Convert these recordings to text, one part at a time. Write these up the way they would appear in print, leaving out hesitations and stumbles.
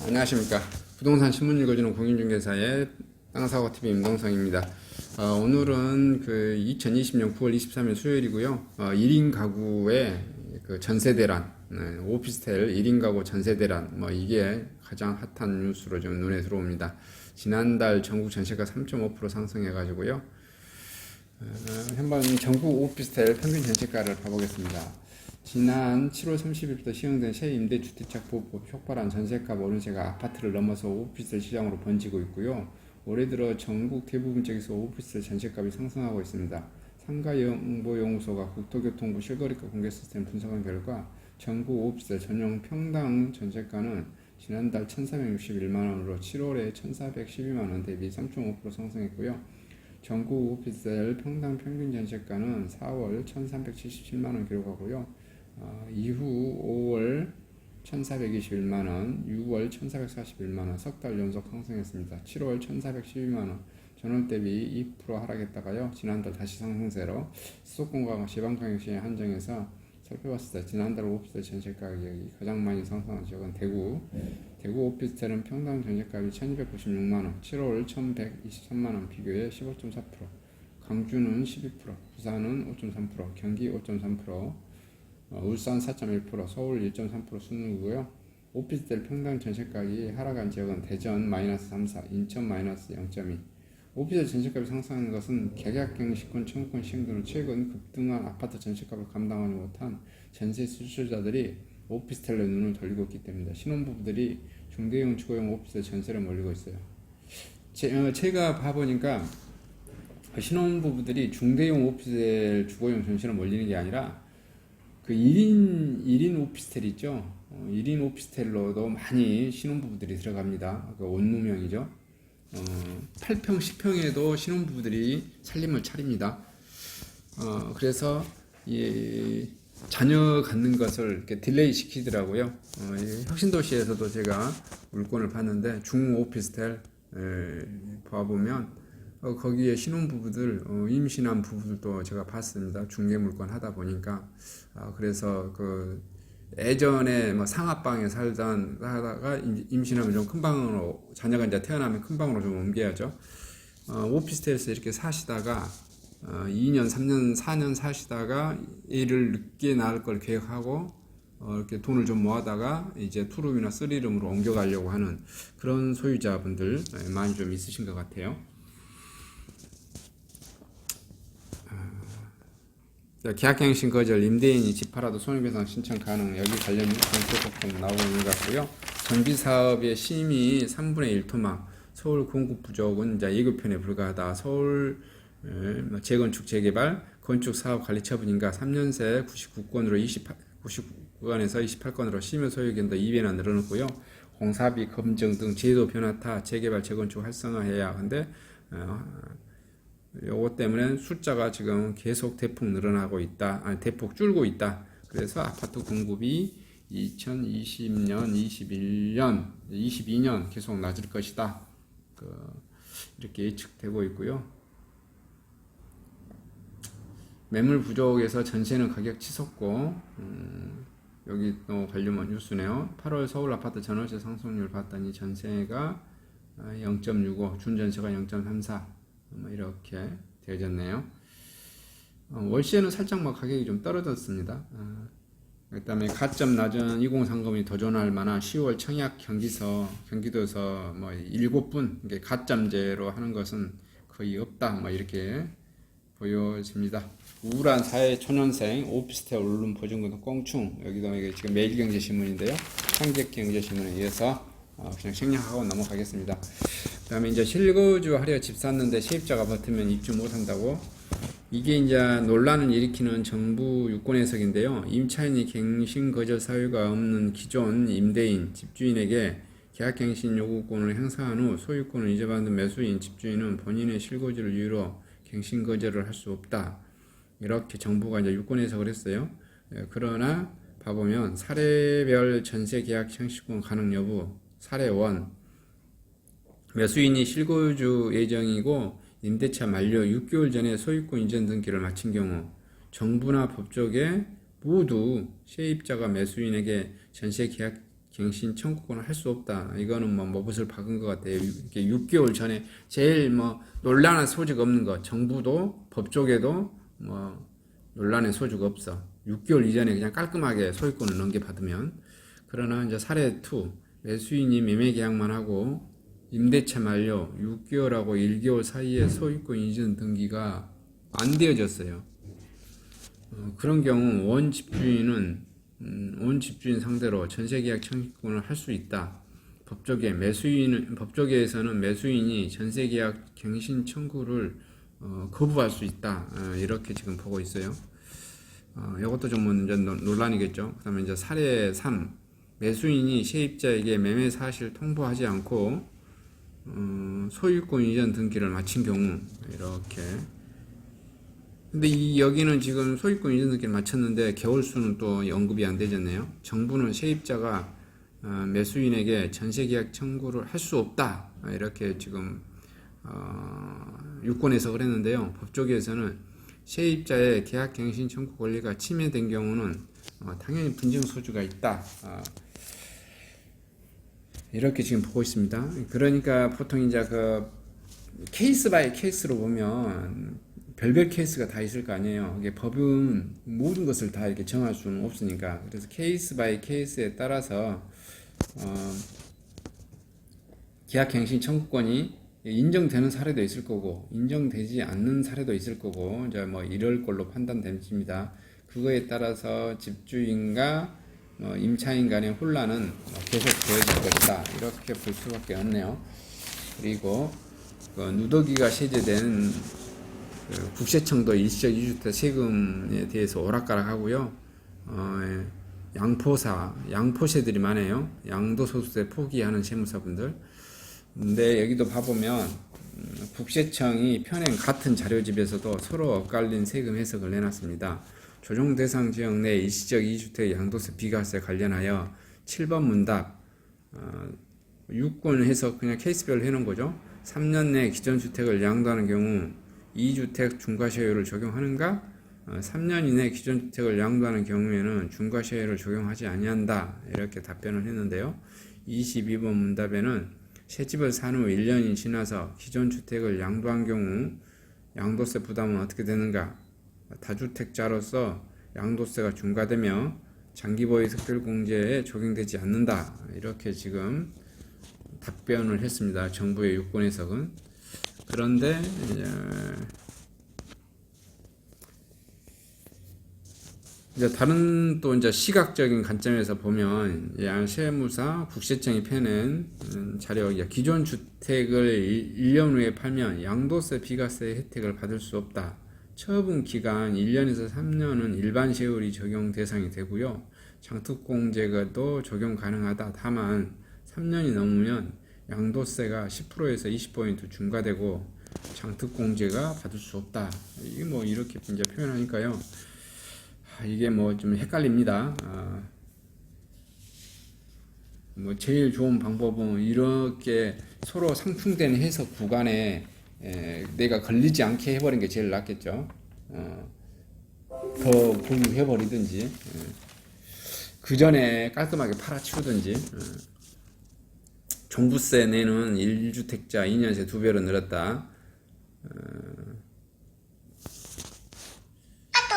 안녕하십니까. 부동산 신문 읽어주는 공인중개사의 땅사고TV 임동성입니다. 오늘은 2020년 9월 23일 수요일이고요. 1인 가구의 그 전세대란, 오피스텔 1인 가구 전세대란, 이게 가장 핫한 뉴스로 좀 눈에 들어옵니다. 지난달 전국 전세가 3.5% 상승해가지고요. 한번 전국 오피스텔 평균 전세가를 봐보겠습니다. 지난 7월 30일부터 시행된 새 임대주택자보호법 촉발한 전세값 오름세가 아파트를 넘어서 오피스텔 시장으로 번지고 있고요. 올해 들어 전국 대부분 지역에서 오피스텔 전세값이 상승하고 있습니다. 상가정보연구소가 국토교통부 실거래가 공개 시스템 분석한 결과 전국 오피스텔 전용 평당 전세가는 지난달 1,461만원으로 7월에 1,412만원 대비 3.5% 상승했고요. 전국 오피스텔 평당 평균 전세가는 4월 1,377만원 기록하고요. 이후 5월 1,421만원, 6월 1,441만원 석 달 연속 상승했습니다. 7월 1,412만원, 전월 대비 2% 하락했다가요. 지난달 다시 상승세로 수도권과 지방광역시에 한정해서 살펴봤을 때 지난달 오피스텔 전세 가격이 가장 많이 상승한 지역은 대구 오피스텔은 평당 전세값이 1,296만원, 7월 1,123만원 비교해 15.4%, 광주는 12%, 부산은 5.3%, 경기 5.3%, 울산 4.1%, 서울 1.3% 순이고요. 오피스텔 평당 전세가격이 하락한 지역은 대전 마이너스 3.4, 인천 마이너스 0.2. 오피스텔 전세값이 상승하는 것은 계약갱신권, 청구권 시행 등으로 최근 급등한 아파트 전세값을 감당하지 못한 전세 수출자들이 오피스텔로 눈을 돌리고 있기 때문입니다. 신혼부부들이 중대형 주거용 오피스텔 전세를 몰리고 있어요. 제가 봐보니까 신혼부부들이 중대형 오피스텔 주거용 전세를 몰리는 게 아니라 1인 오피스텔 있죠. 1인 오피스텔로도 많이 신혼부부들이 들어갑니다. 원룸형이죠. 8평, 10평에도 신혼부부들이 살림을 차립니다. 그래서 자녀 갖는 것을 이렇게 딜레이 시키더라고요. 혁신도시에서도 제가 물건을 봤는데 중오피스텔 봐보면 거기에 신혼부부들, 임신한 부부들도 제가 봤습니다. 중개물건 하다 보니까. 그래서 예전에 상하방에 살던 하다가 임신하면 좀 큰 방으로, 자녀가 이제 태어나면 큰 방으로 좀 옮겨야죠. 오피스텔에서 이렇게 사시다가 2년, 3년, 4년 사시다가 애를 늦게 낳을 걸 계획하고 이렇게 돈을 좀 모아다가 이제 투룸이나 쓰리룸으로 옮겨가려고 하는 그런 소유자분들 많이 좀 있으신 것 같아요. 계약갱신 거절, 임대인이 집 팔아도 손해배상 신청 가능. 여기 관련 정책 좀 나오고 있는 것 같고요. 정비사업의 심의 3분의 1 토막. 서울 공급 부족은 이제 예고편에 불과하다. 서울 재건축 재개발 건축 사업 관리 처분인가 3년새 99건에서 28건으로 심의 소요 기간도 2배나 늘어났고요. 공사비 검증 등 제도 변화 타 재개발 재건축 활성화해야 하는데 요거 때문에 숫자가 지금 계속 대폭 늘어나고 있다. 대폭 줄고 있다. 그래서 아파트 공급이 2020년, 21년, 22년 계속 낮을 것이다. 이렇게 예측되고 있고요. 매물 부족에서 전세는 가격 치솟고, 여기 또 관련 뉴스네요. 8월 서울 아파트 전월세 상승률 봤더니 전세가 0.65, 준전세가 0.34. 이렇게 되어졌네요. 월세는 살짝 가격이 좀 떨어졌습니다. 그 다음에 가점 낮은 2030이 도전할 만한 10월 청약 경기도에서 7분 가점제로 하는 것은 거의 없다. 이렇게 보여집니다. 우울한 사회 초년생 오피스텔 원룸 보증금 꽁충. 여기도 이게 지금 매일경제신문인데요. 한국경제신문에 의해서 그냥 생략하고 넘어가겠습니다. 그 다음에 이제 실거주 하려 집 샀는데 세입자가 버티면 입주 못한다고. 이게 이제 논란을 일으키는 정부 유권 해석인데요. 임차인이 갱신 거절 사유가 없는 기존 임대인, 집주인에게 계약갱신 요구권을 행사한 후 소유권을 이전받은 매수인, 집주인은 본인의 실거주를 이유로 갱신 거절을 할 수 없다. 이렇게 정부가 이제 유권 해석을 했어요. 그러나 봐보면 사례별 전세 계약 형식권 가능 여부, 사례 1. 매수인이 실거주 예정이고 임대차 만료 6개월 전에 소유권 이전 등기를 마친 경우 정부나 법조계 모두 세입자가 매수인에게 전세 계약 갱신 청구권을 할 수 없다. 이거는 뭐 못을 박은 것 같아요. 이게 6개월 전에 제일 뭐 논란의 소지가 없는 거, 정부도 법조계도 뭐 논란의 소지가 없어. 6개월 이전에 그냥 깔끔하게 소유권을 넘겨받으면. 그러나 이제 사례 2, 매수인이 매매 계약만 하고 임대차 만료 6개월하고 1개월 사이에 소유권 이전 등기가 안 되어졌어요. 그런 경우 원 집주인 상대로 전세계약 청구권을 할 수 있다. 법조계에서는 매수인이 전세계약 갱신 청구를 거부할 수 있다. 이렇게 지금 보고 있어요. 이것도 좀 이제 논란이겠죠. 그다음에 이제 사례 3, 매수인이 세입자에게 매매 사실 통보하지 않고 소유권 이전 등기를 마친 경우 이렇게. 근데 여기는 지금 소유권 이전 등기를 마쳤는데 개월수는 또 언급이 안 되졌네요. 정부는 세입자가 매수인에게 전세계약 청구를 할 수 없다. 이렇게 지금 유권 해석을 했는데요. 법조계에서는 세입자의 계약갱신 청구 권리가 침해된 경우는 당연히 분쟁 소지가 있다. 이렇게 지금 보고 있습니다. 그러니까 보통 이제 그 케이스 바이 케이스로 보면 별별 케이스가 다 있을 거 아니에요. 이게 법은 모든 것을 다 이렇게 정할 수는 없으니까. 그래서 케이스 바이 케이스에 따라서 계약갱신 청구권이 인정되는 사례도 있을 거고 인정되지 않는 사례도 있을 거고 이제 뭐 이럴 걸로 판단됩니다. 그거에 따라서 집주인과 임차인 간의 혼란은 계속 되어질 것이다. 이렇게 볼 수밖에 없네요. 그리고 누더기가 세제된 국세청도 일시적 2주택 세금에 대해서 오락가락하고요. 양포세들이 많아요. 양도소득세 포기하는 세무사분들. 근데 여기도 봐보면 국세청이 편행 같은 자료집에서도 서로 엇갈린 세금 해석을 내놨습니다. 조정 대상 지역 내 일시적 2주택 양도세 비과세 관련하여 7번 문답 6권 해석 그냥 케이스별로 해놓은 거죠. 3년 내 기존 주택을 양도하는 경우 2주택 중과세율을 적용하는가? 3년 이내 기존 주택을 양도하는 경우에는 중과세율을 적용하지 아니한다. 이렇게 답변을 했는데요. 22번 문답에는 새집을 산 후 1년이 지나서 기존 주택을 양도한 경우 양도세 부담은 어떻게 되는가? 다주택자로서 양도세가 중과되며 장기보유 특별공제에 적용되지 않는다. 이렇게 지금 답변을 했습니다. 정부의 유권 해석은. 그런데 이제 다른 또 이제 시각적인 관점에서 보면 세무사 국세청이 펴낸 자료, 기존 주택을 1년 후에 팔면 양도세 비과세 혜택을 받을 수 없다. 처분 기간 1년에서 3년은 일반 세율이 적용 대상이 되고요. 장특공제가도 적용 가능하다. 다만 3년이 넘으면 양도세가 10%에서 20% 중과되고 장특공제가 받을 수 없다. 이게 뭐 이렇게 이제 표현하니까요. 이게 뭐 좀 헷갈립니다. 뭐 제일 좋은 방법은 이렇게 서로 상충되는 해석 구간에 내가 걸리지 않게 해버린 게 제일 낫겠죠. 더 보유해버리든지 그 전에 깔끔하게 팔아치우든지. 종부세 내는 1주택자 2년새 2배로 늘었다.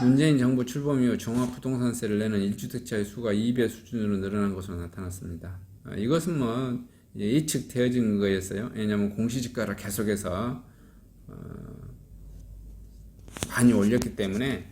문재인 정부 출범 이후 종합부동산세를 내는 1주택자의 수가 2배 수준으로 늘어난 것으로 나타났습니다. 이것은 뭐 예측되어진 거였어요. 왜냐하면 공시지가를 계속해서 많이 올렸기 때문에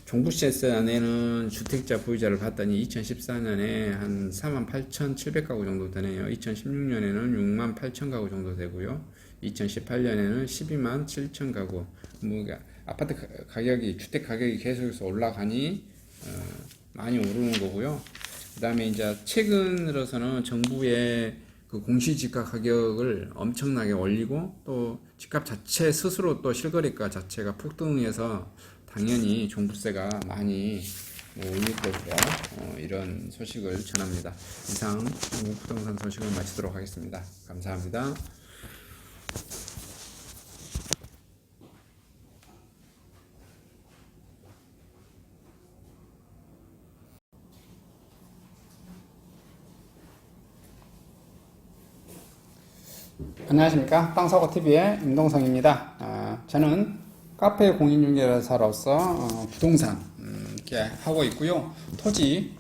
종부세 내는 주택자 보유자를 봤더니 2014년에 한 48,700가구 정도 되네요. 2016년에는 68,000가구 정도 되고요. 2018년에는 127,000가구. 뭐 아파트 가격이, 주택 가격이 계속해서 올라가니 많이 오르는 거고요. 그 다음에 이제 최근 들어서는 정부의 그 공시지가 가격을 엄청나게 올리고 또 집값 자체 스스로 또 실거래가 자체가 폭등해서 당연히 종부세가 많이 올릴 것이다. 이런 소식을 전합니다. 이상 한국 부동산 소식을 마치도록 하겠습니다. 감사합니다. 안녕하십니까. 땅사고TV의 임동성입니다. 저는 카페 공인중개사로서 부동산 이렇게 하고 있고요. 토지,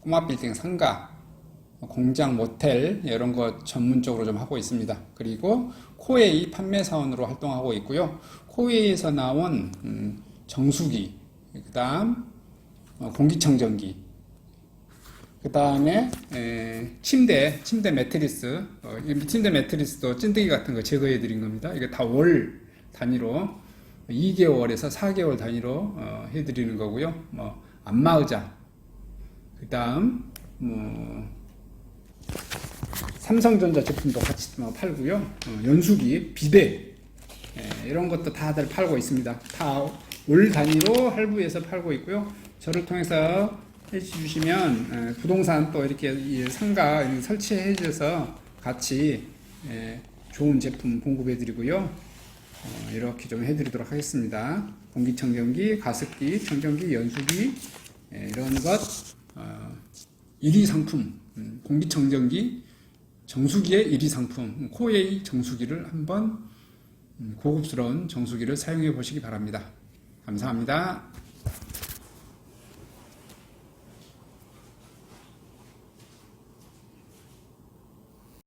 꼬마 빌딩, 상가, 공장, 모텔 이런 거 전문적으로 좀 하고 있습니다. 그리고 코웨이 판매사원으로 활동하고 있고요. 코웨이에서 나온 정수기, 그 다음 공기청정기, 그 다음에 침대 매트리스, 침대 매트리스도 찐득이 같은 거 제거해 드린 겁니다. 이게 다 월 단위로 2개월에서 4개월 단위로 해 드리는 거고요. 뭐 안마의자, 그 다음 삼성전자 제품도 같이 팔고요. 연수기, 비데 이런 것도 다들 팔고 있습니다. 다 월 단위로 할부해서 팔고 있고요. 저를 통해서 해주시면 부동산 또 이렇게 상가 설치해 주셔서 같이 좋은 제품 공급해 드리고요. 이렇게 좀 해드리도록 하겠습니다. 공기청정기, 가습기, 청정기, 연수기 이런 것 1위 상품, 공기청정기, 정수기의 1위 상품 코웨이 정수기를 한번 고급스러운 정수기를 사용해 보시기 바랍니다. 감사합니다.